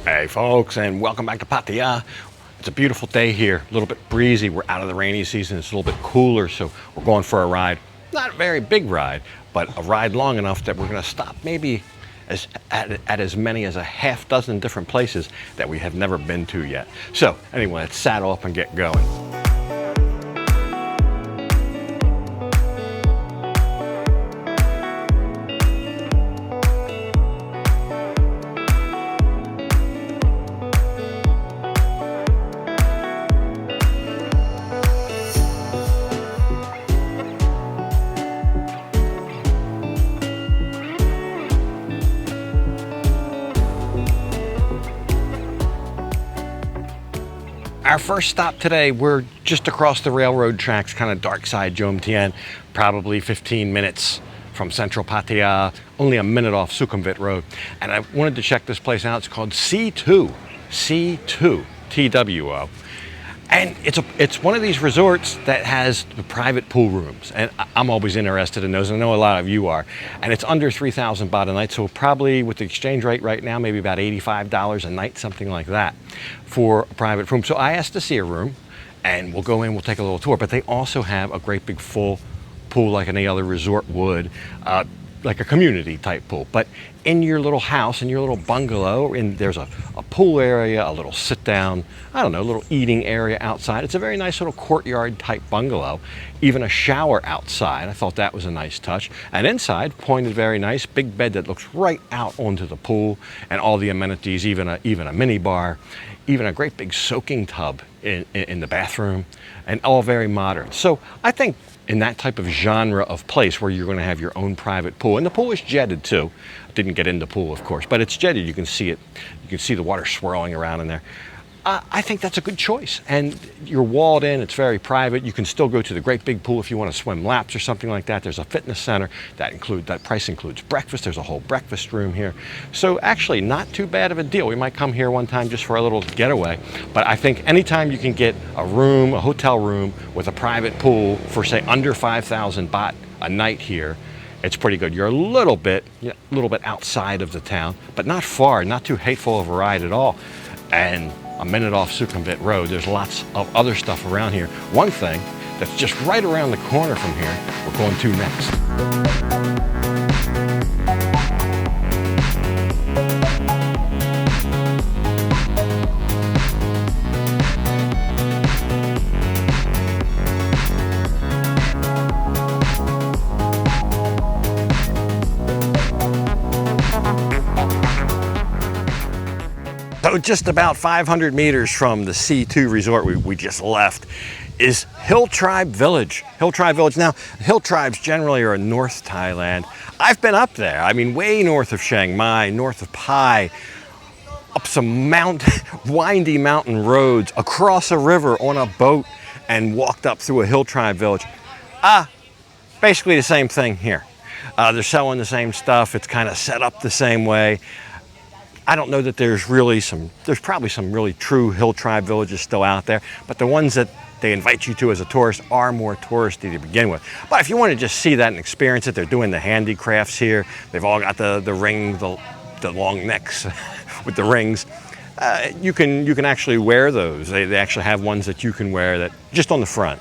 Hey folks, and welcome back to Pattaya. It's a beautiful day here, a little bit breezy. We're out of the rainy season, it's a little bit cooler, so we're going for a ride. Not a very big ride, but a ride long enough that we're gonna stop maybe at as many as a half dozen different places that we have never been to yet. So anyway, let's saddle up and get going. Our first stop today, we're just across the railroad tracks, kind of dark side Jom Tien, probably 15 minutes from central Pattaya, only a minute off Sukhumvit Road. And I wanted to check this place out. It's called C2, TWO. And it's one of these resorts that has the private pool rooms. And I'm always interested in those, and I know a lot of you are. And it's under 3,000 baht a night, so probably with the exchange rate right now, maybe about $85 a night, something like that, for a private room. So I asked to see a room, and we'll go in, we'll take a little tour. But they also have a great big full pool like any other resort would, like a community type pool. But in your little house, in your little bungalow, and there's a pool area, a little sit down, I don't know, a little eating area outside. It's a very nice little courtyard type bungalow, even a shower outside. I thought that was a nice touch. And inside, pointed very nice, big bed that looks right out onto the pool, and all the amenities, even a mini bar, even a great big soaking tub in the bathroom, and all very modern. So I think in that type of genre of place where you're going to have your own private pool, and the pool is jetted too. I didn't get in the pool, of course, but it's jetted. You can see it. You can see the water swirling around in there. I think that's a good choice. And you're walled in. It's very private. You can still go to the great big pool if you want to swim laps or something like that. There's a fitness center that price includes breakfast. There's a whole breakfast room here. So actually, not too bad of a deal. We might come here one time just for a little getaway. But I think anytime you can get a room, a hotel room with a private pool for say under 5,000 baht a night here, it's pretty good. You're a little bit outside of the town, but not far, not too hateful of a ride at all. And a minute off Sukhumvit Road, there's lots of other stuff around here. One thing that's just right around the corner from here, we're going to next. So just about 500 meters from the C2 resort we just left is Hill Tribe Village. Hill Tribe Village. Now, hill tribes generally are in North Thailand. I've been up there. I mean, way north of Chiang Mai, north of Pai, up some windy mountain roads, across a river on a boat, and walked up through a Hill Tribe Village. Basically the same thing here. They're selling the same stuff. It's kind of set up the same way. I don't know that there's probably some really true hill tribe villages still out there, but the ones that they invite you to as a tourist are more touristy to begin with. But if you want to just see that and experience it, they're doing the handicrafts here. They've all got the long necks with the rings. You can actually wear those. They actually have ones that you can wear that just on the front.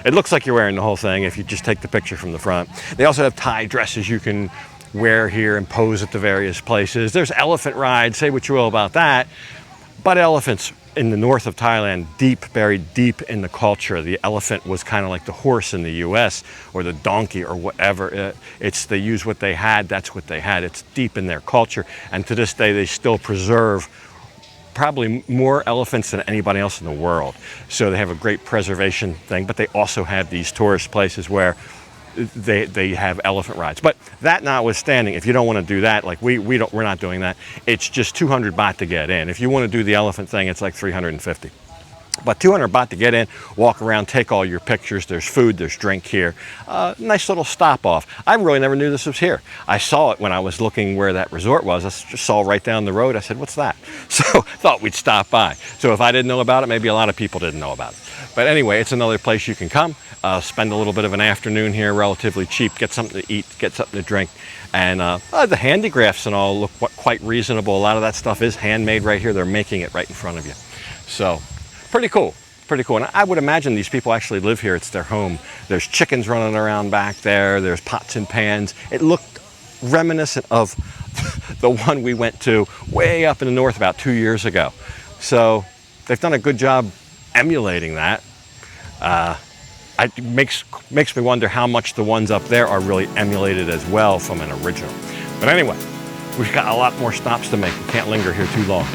It looks like you're wearing the whole thing if you just take the picture from the front. They also have Thai dresses you can wear here and pose at the various places. There's elephant rides, say what you will about that, but elephants in the north of Thailand, buried deep in the culture. The elephant was kind of like the horse in the US, or the donkey, or whatever. They use what they had, that's what they had. It's deep in their culture, and to this day they still preserve probably more elephants than anybody else in the world. So they have a great preservation thing, but they also have these tourist places where they have elephant rides. But that notwithstanding, if you don't want to do that, like we're not doing that. It's just 200 baht to get in. If you want to do the elephant thing, it's like 350. But 200 baht to get in, walk around, take all your pictures. There's food, there's drink here. Nice little stop off. I really never knew this was here. I saw it when I was looking where that resort was. I just saw right down the road. I said, what's that? So thought we'd stop by. So if I didn't know about it, maybe a lot of people didn't know about it. But anyway, it's another place you can come, spend a little bit of an afternoon here, relatively cheap, get something to eat, get something to drink. And the handicrafts and all look quite reasonable. A lot of that stuff is handmade right here. They're making it right in front of you. So pretty cool, pretty cool. And I would imagine these people actually live here. It's their home. There's chickens running around back there. There's pots and pans. It looked reminiscent of the one we went to way up in the north about 2 years ago. So they've done a good job emulating that. It makes me wonder how much the ones up there are really emulated as well from an original. But anyway, we've got a lot more stops to make. We can't linger here too long.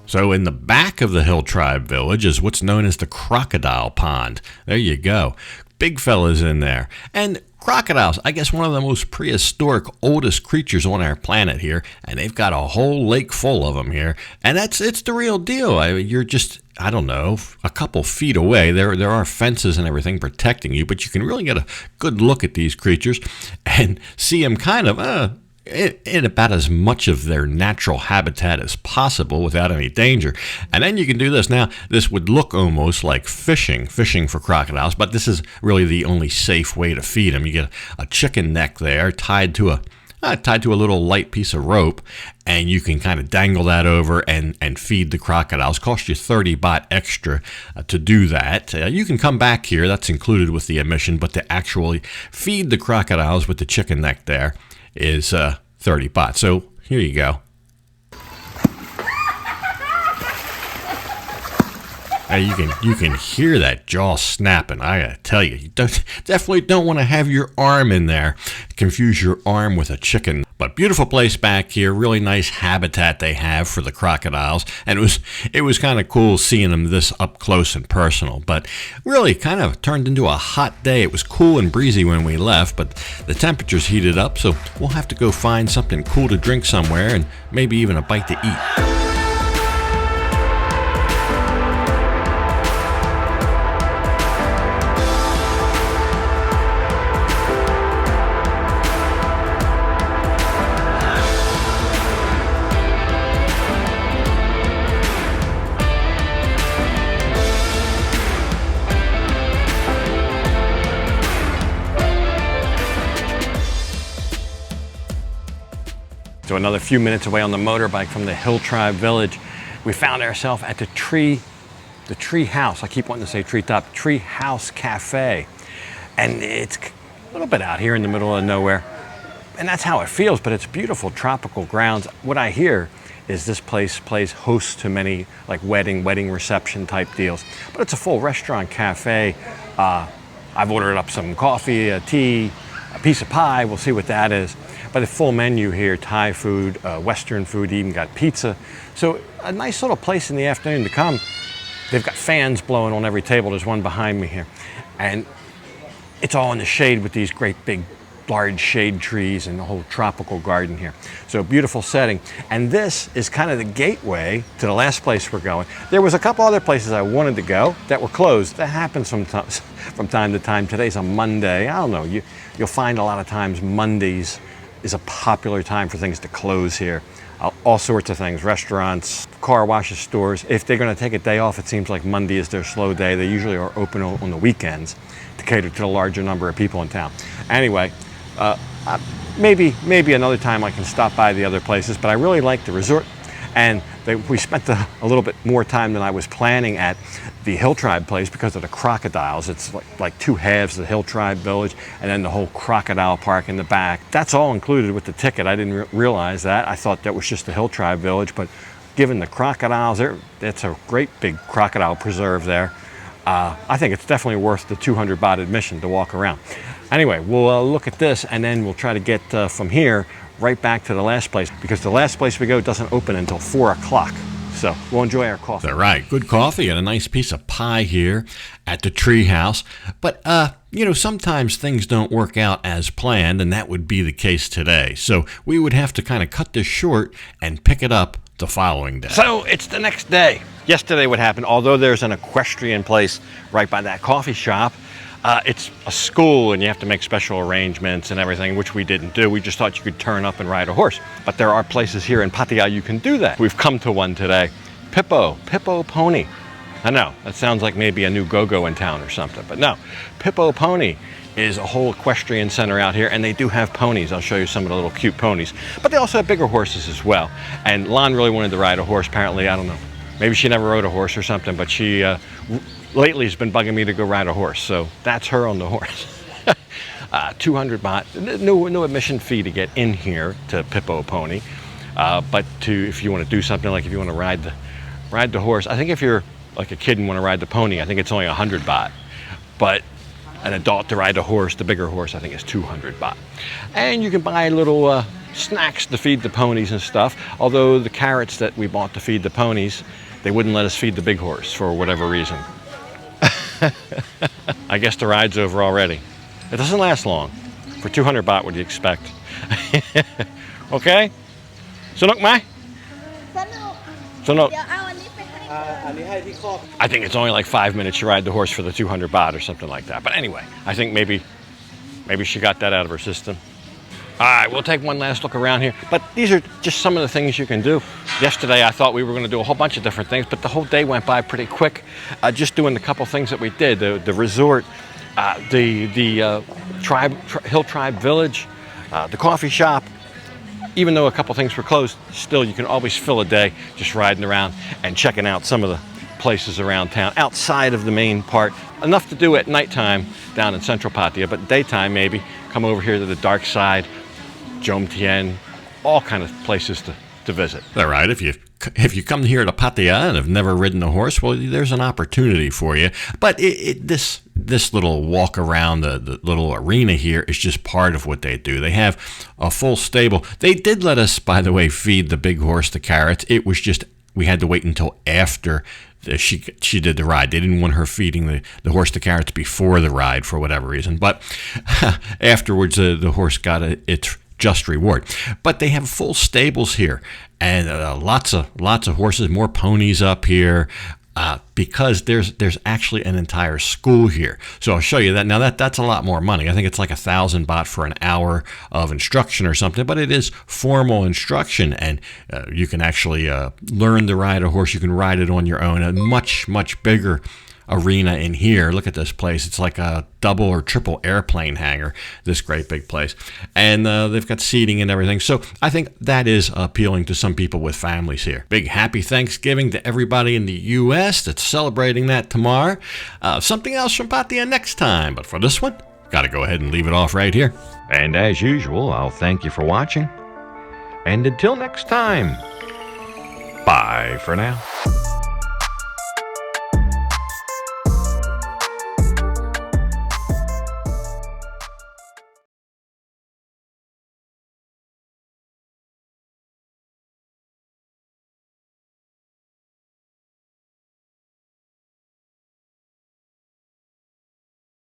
So in the back of the Hill Tribe Village is what's known as the Crocodile Pond. There you go. Big fellas in there. And crocodiles, I guess one of the most prehistoric, oldest creatures on our planet here. And they've got a whole lake full of them here. And it's the real deal. I mean, you're just, I don't know, a couple feet away. There are fences and everything protecting you. But you can really get a good look at these creatures and see them kind of, in about as much of their natural habitat as possible without any danger. And then you can do this. Now, this would look almost like fishing for crocodiles, but this is really the only safe way to feed them. You get a chicken neck there tied to a little light piece of rope, and you can kind of dangle that over and feed the crocodiles. Cost you 30 baht extra to do that. You can come back here. That's included with the admission, but to actually feed the crocodiles with the chicken neck there is 30 baht. So here you go. You can hear that jaw snapping. I gotta tell you, definitely don't want to have your arm in there. Confuse your arm with a chicken. But beautiful place back here. Really nice habitat they have for the crocodiles. And it was kind of cool seeing them this up close and personal. But really kind of turned into a hot day. It was cool and breezy when we left, but the temperatures heated up. So we'll have to go find something cool to drink somewhere and maybe even a bite to eat. So another few minutes away on the motorbike from the Hill Tribe Village, we found ourselves at the tree house. I keep wanting to say treetop, tree house cafe. And it's a little bit out here in the middle of nowhere. And that's how it feels, but it's beautiful tropical grounds. What I hear is this place plays host to many like wedding reception type deals. But it's a full restaurant cafe. I've ordered up some coffee, a tea, a piece of pie. We'll see what that is. But the full menu here, Thai food, Western food, even got pizza. So a nice little place in the afternoon to come. They've got fans blowing on every table. There's one behind me here. And it's all in the shade with these great big large shade trees and the whole tropical garden here. So beautiful setting. And this is kind of the gateway to the last place we're going. There was a couple other places I wanted to go that were closed. That happens sometimes from time to time. Today's a Monday. I don't know. You'll find a lot of times Mondays is a popular time for things to close here. All sorts of things, restaurants, car washes, stores. If they're gonna take a day off, it seems like Monday is their slow day. They usually are open on the weekends to cater to the larger number of people in town. Anyway, maybe another time I can stop by the other places, but I really like the resort. And we spent a little bit more time than I was planning at the Hill Tribe place because of the crocodiles. It's like two halves of the Hill Tribe Village and then the whole crocodile park in the back. That's all included with the ticket. I didn't realize that. I thought that was just the Hill Tribe Village, but given the crocodiles, it's a great big crocodile preserve there. I think it's definitely worth the 200 baht admission to walk around. Anyway, we'll look at this and then we'll try to get from here right back to the last place, because the last place we go doesn't open until 4 o'clock. So we'll enjoy our coffee. All right, good coffee and a nice piece of pie here at the treehouse. But, sometimes things don't work out as planned, and that would be the case today. So we would have to kind of cut this short and pick it up the following day. So it's the next day. Yesterday what happened, although there's an equestrian place right by that coffee shop, it's a school and you have to make special arrangements and everything, which we didn't do. We just thought you could turn up and ride a horse. But there are places here in Pattaya you can do that. We've come to one today. Pipo Pony. I know, that sounds like maybe a new go-go in town or something, but no. Pipo Pony is a whole equestrian center out here, and they do have ponies. I'll show you some of the little cute ponies. But they also have bigger horses as well. And Lon really wanted to ride a horse, apparently, I don't know. Maybe she never rode a horse or something, but she lately has been bugging me to go ride a horse, so that's her on the horse. 200 baht, no admission fee to get in here to Pipo Pony, but if you want to do something, like if you want to ride the horse, I think if you're like a kid and want to ride the pony, I think it's only 100 baht, but an adult to ride a horse, the bigger horse, I think is 200 baht. And you can buy little snacks to feed the ponies and stuff, although the carrots that we bought to feed the ponies, they wouldn't let us feed the big horse for whatever reason. I guess the ride's over already. It doesn't last long. For 200 baht, what do you expect? Okay? Sunok mai? Sunok. I think it's only like 5 minutes you ride the horse for the 200 baht or something like that. But anyway, I think maybe she got that out of her system. All right, we'll take one last look around here. But these are just some of the things you can do. Yesterday, I thought we were going to do a whole bunch of different things, but the whole day went by pretty quick. Just doing the couple things that we did. The resort, the Hill Tribe Village, the coffee shop. Even though a couple things were closed, still you can always fill a day just riding around and checking out some of the places around town outside of the main part. Enough to do at nighttime down in central Pattaya, but daytime maybe come over here to the dark side, Jom Tien, all kind of places to visit. All right, if you come here to Pattaya and have never ridden a horse, well, there's an opportunity for you. But this little walk around the little arena here is just part of what they do. They have a full stable. They did let us, by the way, feed the big horse the carrots. It was just we had to wait until after she did the ride. They didn't want her feeding the horse the carrots before the ride for whatever reason. But afterwards, the horse got its just reward. But they have full stables here, and lots of horses, more ponies up here, because there's actually an entire school here. So I'll show you that. Now that's a lot more money. I think it's like 1,000 baht for an hour of instruction or something, but it is formal instruction, and you can actually learn to ride a horse. You can ride it on your own. A much bigger arena in here. Look at this place. It's like a double or triple airplane hangar, this great big place. And they've got seating and everything. So I think that is appealing to some people with families here. Big happy Thanksgiving to everybody in the U.S. that's celebrating that tomorrow. Something else from Pattaya next time. But for this one, got to go ahead and leave it off right here. And as usual, I'll thank you for watching. And until next time, bye for now.